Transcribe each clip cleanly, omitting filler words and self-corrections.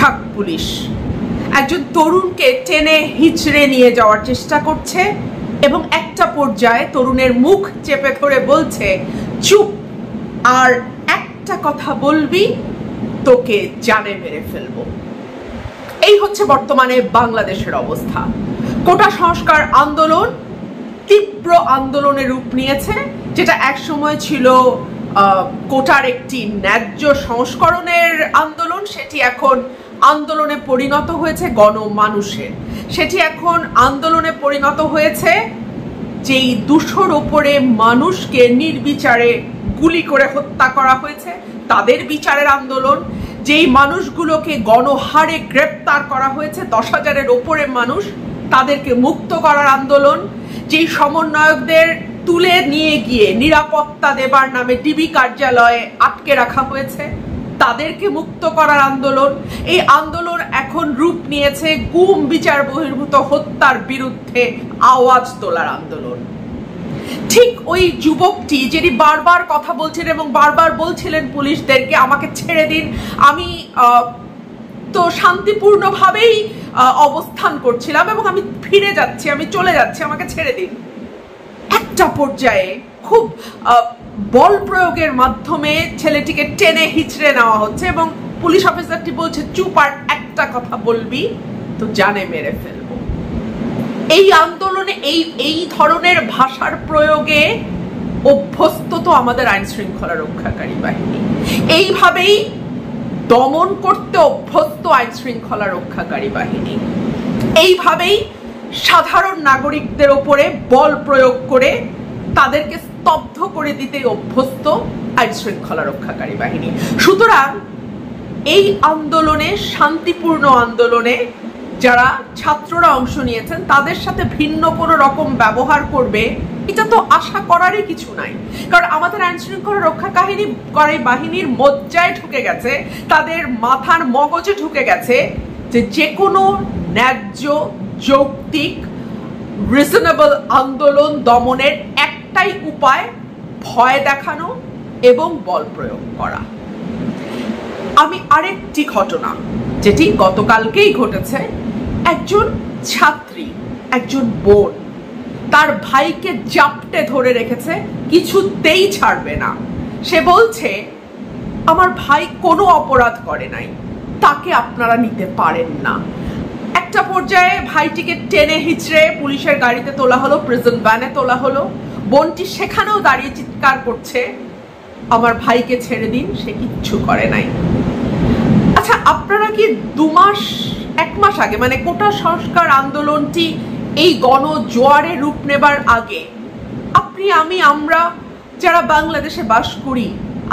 ঝাঁক পুলিশ একজন তরুণকে টেনে হিচড়ে নিয়ে যাওয়ার চেষ্টা করছে এবং একটা পর্যায়ে তরুণের মুখ চেপে ধরে বলছে, চুপ, আর একটা কথা বলবি তোকে জানে মেরে ফেলবো। এই হচ্ছে বর্তমানে বাংলাদেশের অবস্থা। কোটা সংস্কার আন্দোলন তীব্র আন্দোলনের রূপ নিয়েছে, যেটা একসময় ছিল কোটার একটি ন্যায্য সংস্করণের আন্দোলন, সেটি এখন আন্দোলনে পরিণত হয়েছে গণমানুষের। সেটি এখন আন্দোলনে পরিণত হয়েছে যেই 200-র ওপরে মানুষকে নির্বিচারে গুলি করে হত্যা করা হয়েছে তাদের বিচারের আন্দোলন, যেই মানুষগুলোকে গণহারে গ্রেপ্তার করা হয়েছে 10,000-এর ওপরে মানুষ, তাদেরকে মুক্ত করার আন্দোলন, যেই সমন্বয়কদের তুলে নিয়ে গিয়ে নিরাপত্তা দেবার নামে ডিবি কার্যালয়ে আটকে রাখা হয়েছে তাদেরকে মুক্ত করার আন্দোলন। এই আন্দোলন এখন রূপ নিয়েছে গুম বিচার বহির্ভূত হত্যার বিরুদ্ধে আওয়াজ তোলার আন্দোলন। ঠিক ওই যুবকটি যিনি বারবার কথা বলছিলেন এবং বারবার বলছিলেন পুলিশদেরকে আমাকে ছেড়ে দিন, আমি তো শান্তিপূর্ণভাবেই অবস্থান করছিলাম এবং আমি ফিরে যাচ্ছি, আমি চলে যাচ্ছি, আমাকে ছেড়ে দিন। একটা পর্যায়ে খুব বল প্রয়োগের মাধ্যমে ছেলেটিকে টেনে হিচড়ে নেওয়া হচ্ছে এবং পুলিশ অফিসারটি বলছে, চুপ, আর একটা কথা বলবি তো জানে মেরে ফেলবো। এই আন্দোলনে এই ধরনের ভাষার প্রয়োগে অভ্যস্ত তো আমাদের আইন শৃঙ্খলা রক্ষাকারী বাহিনী, এইভাবেই দমন করতে অভ্যস্ত আইন শৃঙ্খলা রক্ষাকারী বাহিনী, এইভাবেই সাধারণ নাগরিকদের ওপরে বল প্রয়োগ করে তাদেরকে স্তব্ধ করে দিতে অভ্যস্ত আইন শৃঙ্খলা রক্ষাকারী বাহিনী। সুতরাং এই আন্দোলনে, শান্তিপূর্ণ আন্দোলনে যারা ছাত্ররা অংশ নিয়েছেন তাদের সাথে ভিন্ন কোনো রকম ব্যবহার করবে এটা তো আশা করারই কিছু নাই। কারণ আমাদের আইন শৃঙ্খলা রক্ষাকারী বাহিনীর মজ্জায় ঢুকে গেছে, তাদের মাথার মগজে ঢুকে গেছে যে কোনো ন্যায্য, যৌক্তিক, রিজনেবল আন্দোলন দমনের একটাই উপায় ভয় দেখানো এবং বল প্রয়োগ করা। আমি আরেকটি ঘটনা যেটি গতকালকেই ঘটেছে, একজন ছাত্রী, একজন বোন তার ভাইকে জাপটে ধরে রেখেছে, কিছুতেই ছাড়বে না। সে বলছে আমার ভাই কোনো অপরাধ করে নাই, তাকে আপনারা নিতে পারেন না। একটা পর্যায়ে ভাইটিকে টেনে হিচড়ে পুলিশের গাড়িতে তোলা হলো, প্রিজন ভ্যানে তোলা হলো। বোনটি সেখানেও দাঁড়িয়ে চিৎকার করছে, আমার ভাইকে ছেড়ে দিন, সে কিচ্ছু করে নাই। আচ্ছা, আপনারা কি 2 মাস 1 মাস আগে, মানে কোটা সংস্কার আন্দোলনটি এই গণজোয়ারে রূপ নেবার আগে আপনি, আমি, আমরা যারা বাংলাদেশে বাস করি,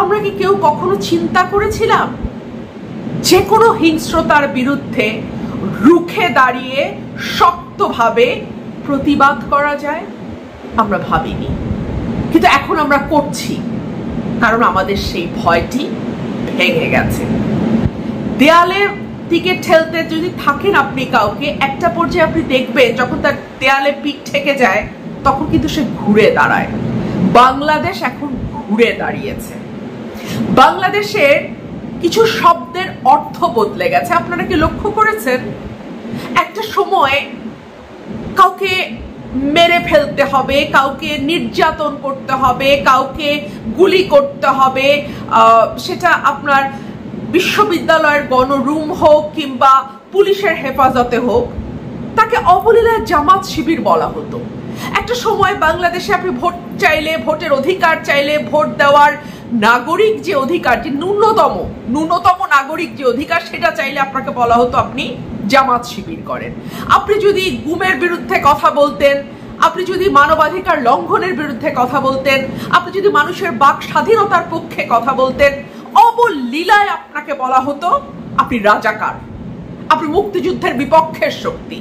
আমরা কি কেউ কখনো চিন্তা করেছিলাম যে কোনো হিংস্রতার বিরুদ্ধে রুখে দাঁড়িয়ে শক্তভাবে প্রতিবাদ করা যায়? আমরা ভাবিনি, কিন্তু এখন আমরা করছি, কারণ আমাদের সেই ভয়টি ভেঙে গেছে। দেয়ালের দিকে ঠেলতে যদি থাকেন আপনি কাউকে, একটা পর্যায়ে আপনি দেখবেন যখন তার দেয়ালে পিঠ ঠেকে যায় তখন কিন্তু সে ঘুরে দাঁড়ায়। বাংলাদেশ এখন ঘুরে দাঁড়িয়েছে। বাংলাদেশের কিছু শব্দের অর্থ বদলে গেছে। আপনারা কি লক্ষ্য করেছেন? একটা সময় কাউকে মেরে ফেলতে হবে, কাউকে নির্যাতন করতে হবে, কাউকে গুলি করতে হবে, সেটা আপনার বিশ্ববিদ্যালয়ের গণরুম হোক কিংবা পুলিশের হেফাজতে হোক, তাকে অবলীলায় জামাত শিবির বলা হতো। একটা সময় বাংলাদেশে আপনি ভোট চাইলে, ভোটের অধিকার চাইলে, ভোট দেওয়ার নাগরিক যে অধিকার, যে ন্যূনতম নাগরিক যে অধিকার, সেটা চাইলে আপনাকে বলা হতো আপনি জামাত শিবির করেন। আপনি যদি গুমের বিরুদ্ধে কথা বলতেন, আপনি যদি মানবাধিকার লঙ্ঘনের বিরুদ্ধে কথা বলতেন, আপনি যদি মানুষের বাক স্বাধীনতার পক্ষে কথা বলতেন, অবলীলায় আপনাকে বলা হতো আপনি রাজাকার, আপনি মুক্তিযুদ্ধের বিপক্ষের শক্তি।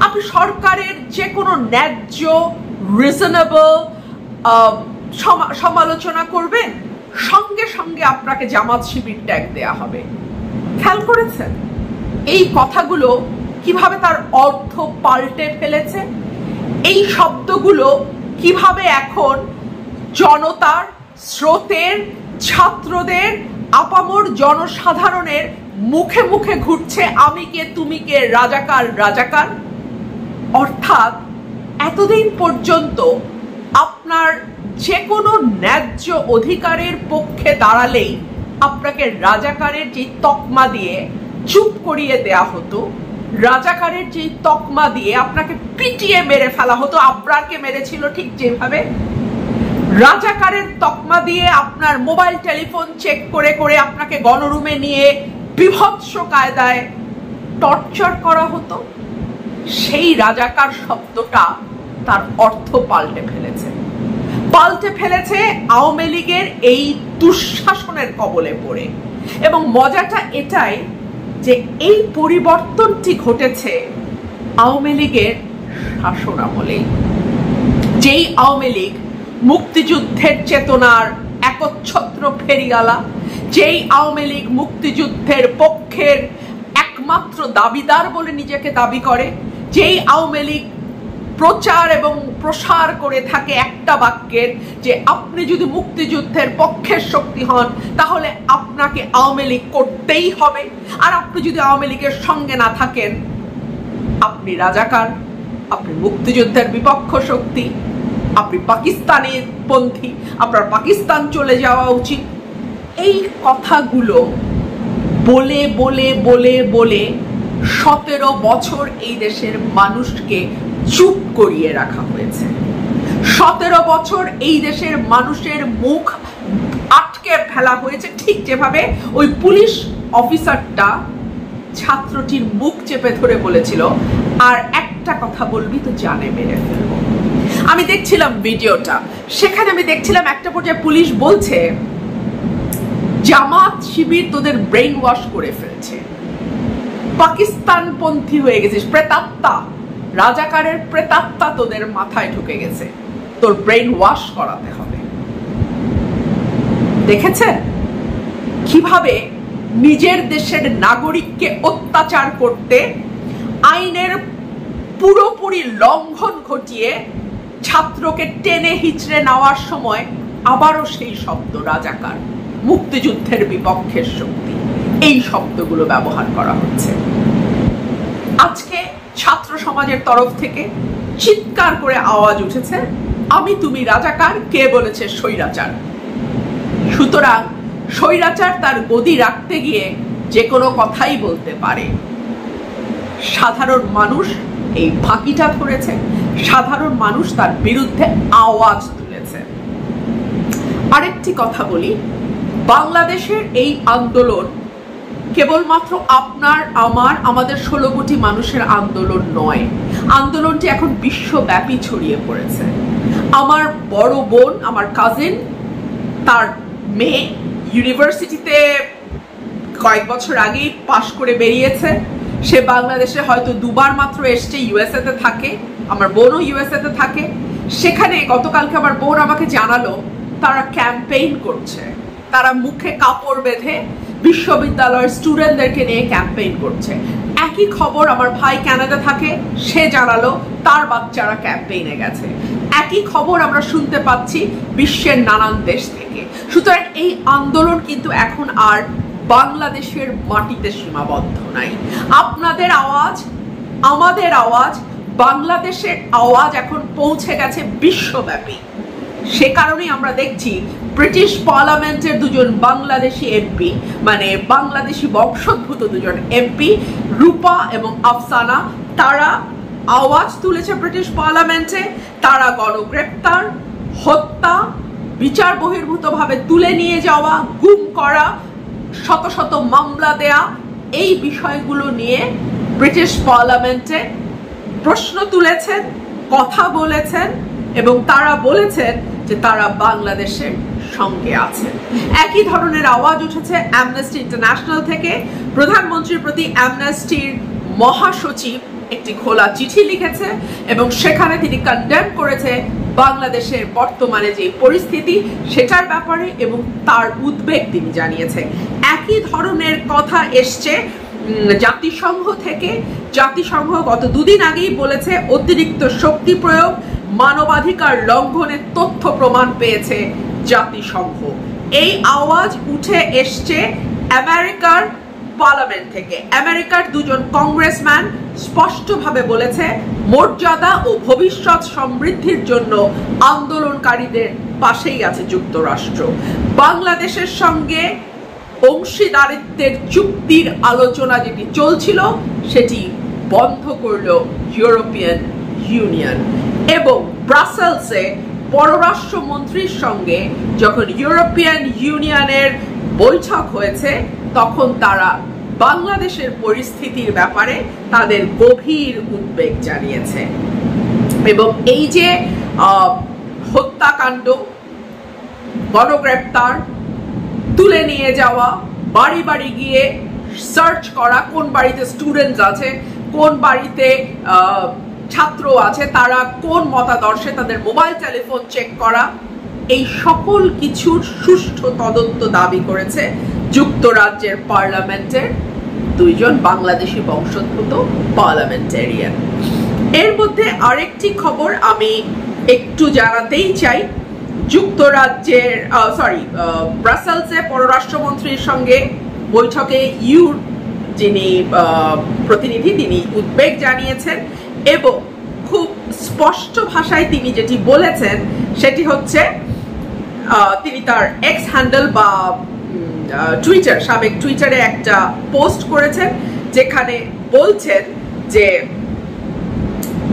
আপনি সরকারের যে কোনো ন্যায্য, রিজনেবল সমালোচনা করবেন, সঙ্গে সঙ্গে আপনাকে জামাত শিবির ট্যাগ দেয়া হবে। খেয়াল করেছেন এই কথাগুলো কিভাবে তার অর্থ পাল্টে ফেলেছে? এই শব্দগুলো কিভাবে এখন জনতার, স্রোতের, ছাত্রদের, আপামর জনসাধারণের মুখে মুখে ঘুরছে আমি কে তুমি কে, রাজাকার রাজাকার। অর্থাৎ এতদিন পর্যন্ত আপনার যে কোনো ন্যায্য অধিকারের পক্ষে দাঁড়ালেই আপনাকে রাজাকারের যে তকমা দিয়ে চুপ করিয়ে দেয়া হতো, রাজাকারের যে তকমা দিয়ে আপনাকে পিটিয়ে মেরে ফেলা হতো। আবরারকে মেরেছিল ঠিক যেভাবে, রাজাকারের তকমা দিয়ে আপনার মোবাইল টেলিফোন চেক করে করে আপনাকে গণরুমে নিয়ে বিভৎস কায়দায় টর্চার করা হতো। সেই রাজাকার শব্দটা তার অর্থ পাল্টে ফেলেছে আওয়ামী লীগের এই দুঃশাসনের কবলে পড়ে। এবং মজাটা এটাই যে এই পরিবর্তনটি ঘটেছে আওয়ামী লীগের শাসন আমলে। যেই আওয়ামী লীগ মুক্তিযুদ্ধের চেতনার একচ্ছত্র ফেরিওয়ালা, যেই আওয়ামী লীগ মুক্তিযুদ্ধের পক্ষের একমাত্র দাবিদার বলে নিজেকে দাবি করে, যেই আওয়ামী লীগ প্রচার এবং প্রসার করে থাকে একটা বাক্যের যে আপনি যদি মুক্তিযুদ্ধের পক্ষের শক্তি হন তাহলে আপনাকে আওয়ামী লীগ করতেই হবে, আর আপনি যদি আওয়ামী লীগের সঙ্গে না থাকেন আপনি রাজাকার, আপনি মুক্তিযুদ্ধের বিপক্ষ শক্তি, আপনি পাকিস্তানের পন্থী, আপনার পাকিস্তান চলে যাওয়া উচিত। এই কথাগুলো বলে বলে বলে বলে 17 বছর এই দেশের মানুষকে চুপ করিয়ে রাখা হয়েছে। 17 বছর এই দেশের মানুষের মুখ আটকে ফেলা হয়েছে, ঠিক যেভাবে ওই পুলিশ অফিসারটা ছাত্রটির মুখ চেপে ধরে বলেছিল, আর একটা কথা বলবি তো জানে মেরে ফেলবো। আমি দেখছিলাম ভিডিওটা, সেখানে আমি দেখছিলাম একটা পর্যায়ে পুলিশ বলছে জামাত শিবির তোদের ব্রেইন ওয়াশ করে ফেলছে, পাকিস্তানপন্থী হয়ে গেছিস, প্রেতাত্মা, রাজাকারের প্রেতাত্মা তোদের মাথায় ঢুকে গেছে, তোর ব্রেইন ওয়াশ করাতে হবে। দেখেছেন কিভাবে নিজের দেশের নাগরিককে অত্যাচার করতে আইনের পুরোপুরি লঙ্ঘন ঘটিয়ে ছাত্রকে টেনে হিচড়ে নেওয়ার সময় আবারও সেই শব্দ রাজাকার, মুক্তিযুদ্ধের বিপক্ষের শক্তি, এই শব্দগুলো ব্যবহার করা হচ্ছে। আজকে ছাত্র সমাজের তরফ থেকে চিৎকার করে আওয়াজ উঠেছে আমি তুমি রাজাকার, কে বলেছে স্বৈরাচার। সুতরাং স্বৈরাচার তার গদি রাখতে গিয়ে যে কোনো কথাই বলতে পারে। সাধারণ মানুষ এই ফাঁকিটা ধরেছে, সাধারণ মানুষ তার বিরুদ্ধে আওয়াজ তুলেছে। আরেকটি কথা বলি, বাংলাদেশের এই আন্দোলন কেবলমাত্র আপনার আমার আমাদের 16 কোটি মানুষের আন্দোলন নয়, আন্দোলনটি এখন বিশ্বব্যাপী ছড়িয়ে পড়েছে। আমার বড় বোন, আমার কাজিন, তার মেয়ে ইউনিভার্সিটিতে কয়েক বছর আগেই পাশ করে বেরিয়েছে। সে বাংলাদেশে হয়তো 2 বার মাত্র এসছে, ইউএসএ তে থাকে, আমার বোনও ইউএসএ তে থাকে। সেখানে গতকালকে আমার বোন আমাকে জানালো তারা ক্যাম্পেইন করছে, তারা মুখে কাপড় বেঁধে বিশ্ববিদ্যালয়ের স্টুডেন্টদেরকে নিয়ে ক্যাম্পেইন করছে। একই খবর আমার ভাই কানাডা থাকে, সে জানালো তার বাচ্চারা ক্যাম্পেইনে গেছে। একই খবর আমরা শুনতে পাচ্ছি বিশ্বের নানান দেশ থেকে। সুতরাং এই আন্দোলন কিন্তু এখন আর বাংলাদেশের মাটিতে সীমাবদ্ধ নাই। আপনাদের আওয়াজ, আমাদের আওয়াজ, বাংলাদেশের আওয়াজ এখন পৌঁছে গেছে বিশ্বব্যাপী। সে কারণেই আমরা দেখছি ব্রিটিশ পার্লামেন্টের 2 জন বাংলাদেশি এমপি, মানে বাংলাদেশি বংশোদ্ভূত 2 জন এমপি, রূপা এবং আফসানা, তারা আওয়াজ তুলেছে ব্রিটিশ পার্লামেন্টে। তারা গণগ্রেপ্তার, হত্যা, বিচার বহির্ভূতভাবে তুলে নিয়ে যাওয়া, গুম করা, শত শত মামলা দেয়া, এই বিষয়গুলো নিয়ে ব্রিটিশ পার্লামেন্টে প্রশ্ন তুলেছেন, কথা বলেছেন এবং তারা বলেছেন যে তারা বাংলাদেশের সঙ্গে আছে। একই ধরনের আওয়াজ উঠেছে অ্যামনেস্টি ইন্টারন্যাশনাল থেকে। প্রধানমন্ত্রীর প্রতি অ্যামনেস্টির মহাসচিব একটি খোলা চিঠি লিখেছে এবং সেখানে তিনি কন্ডেম করেছে বাংলাদেশের বর্তমানে যে পরিস্থিতি সেটার ব্যাপারে এবং তার উদ্বেগ তিনি জানিয়েছে। একই ধরনের কথা এসছে জাতিসংঘ থেকে। জাতিসংঘ গত 2 দিন আগেই বলেছে অতিরিক্ত শক্তি প্রয়োগ মানবাধিকার লঙ্ঘনের তথ্য প্রমাণ পেয়েছে জাতিসংঘ। এই আওয়াজ উঠে এসছে আমেরিকার পার্লামেন্ট থেকে। আমেরিকার দুজন কংগ্রেসম্যান স্পষ্টভাবে বলেছে মর্যাদা ও ভবিষ্যৎ সমৃদ্ধির জন্য আন্দোলনকারীদের পাশেই আছে যুক্তরাষ্ট্র। বাংলাদেশের সঙ্গে অংশীদারিত্বের চুক্তির আলোচনা যেটি চলছিল সেটি বন্ধ করল ইউরোপিয়ান ইউনিয়ন। এবং ব্রাসেলসে পররাষ্ট্রমন্ত্রীর সঙ্গে যখন ইউরোপিয়ান ইউনিয়নের বৈঠক হয়েছে তখন তারা বাংলাদেশের পরিস্থিতির ব্যাপারে তাদের গভীর উদ্বেগ জানিয়েছে। এবং এই যে হত্যাকাণ্ড, গণগ্রেপ্তার, তুলে নিয়ে যাওয়া, বাড়ি বাড়ি গিয়ে সার্চ করা, কোন বাড়িতে স্টুডেন্টস আছে, কোন বাড়িতে ছাত্র আছে, তারা কোন মতাদর্শে, তাদের মোবাইল টেলিফোন চেক করা, এই সকল কিছুর সুষ্ঠু তদন্ত দাবি করেছে যুক্তরাজ্যের পার্লামেন্টের দুইজন বাংলাদেশি বংশোদ্ভূত পার্লামেন্টেরিয়ান। এর মধ্যে আরেকটি খবর আমি একটু জানাতেই চাই। যুক্তরাজ্যের ব্রাসেলসে পররাষ্ট্রমন্ত্রীর সঙ্গে বৈঠকে যিনি প্রতিনিধি তিনি উদ্বেগ জানিয়েছেন এবং খুব স্পষ্ট ভাষায় তিনি যেটি বলেছেন সেটি হচ্ছে তিনি তার এক্স হ্যান্ডেল বা টুইটার, সাবেক টুইটারে একটা পোস্ট করেছেন যেখানে বলছেন যে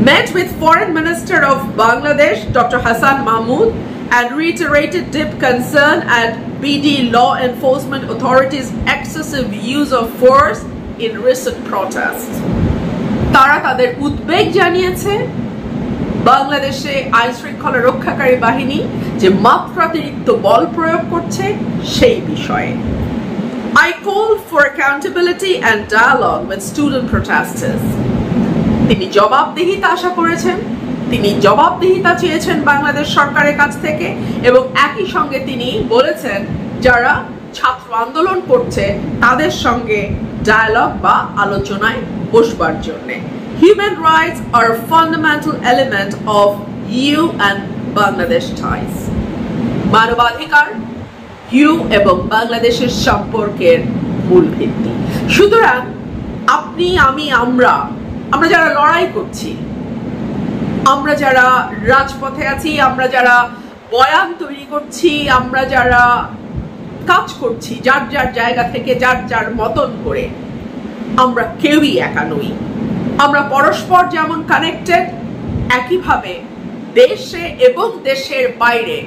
met with Foreign Minister of Bangladesh Dr. Hassan Mahmood and reiterated deep concern at BD law enforcement authorities' excessive use of force in recent protests. তারা তাদের উদ্বেগ জানিয়েছে বাংলাদেশে আইন শৃঙ্খলা রক্ষাকারী বাহিনী যে মাত্রাতিরিক্ত বল প্রয়োগ করছে সেই বিষয়ে। I call for accountability and dialogue with student protesters. তিনি জবাবদিহিতা আশা করেছেন, তিনি জবাবদিহিতা চেয়েছেন বাংলাদেশ সরকারের কাছ থেকে এবং একই সঙ্গে তিনি বলেছেন যারা ছাত্র আন্দোলন করছে তাদের সঙ্গে ডায়ালগ বা আলোচনায় বসবার জন্য। Human rights are a fundamental element of EU and Bangladesh ties. মানবাধিকার ইউ এবং বাংলাদেশের সম্পর্কের মূল ভিত্তি। সুতরাং আপনি, আমি, আমরা যারা লড়াই করছি, আমরা যারা রাজপথে আছি, আমরা যারা বয়ান তৈরি করছি, আমরা যারা কাজ করছি যার যার জায়গা থেকে যার যার মতন করে, আমরা কেউই একা নই। আমরা পরস্পর যেমন কানেক্টেড, একইভাবে দেশে এবং দেশের বাইরে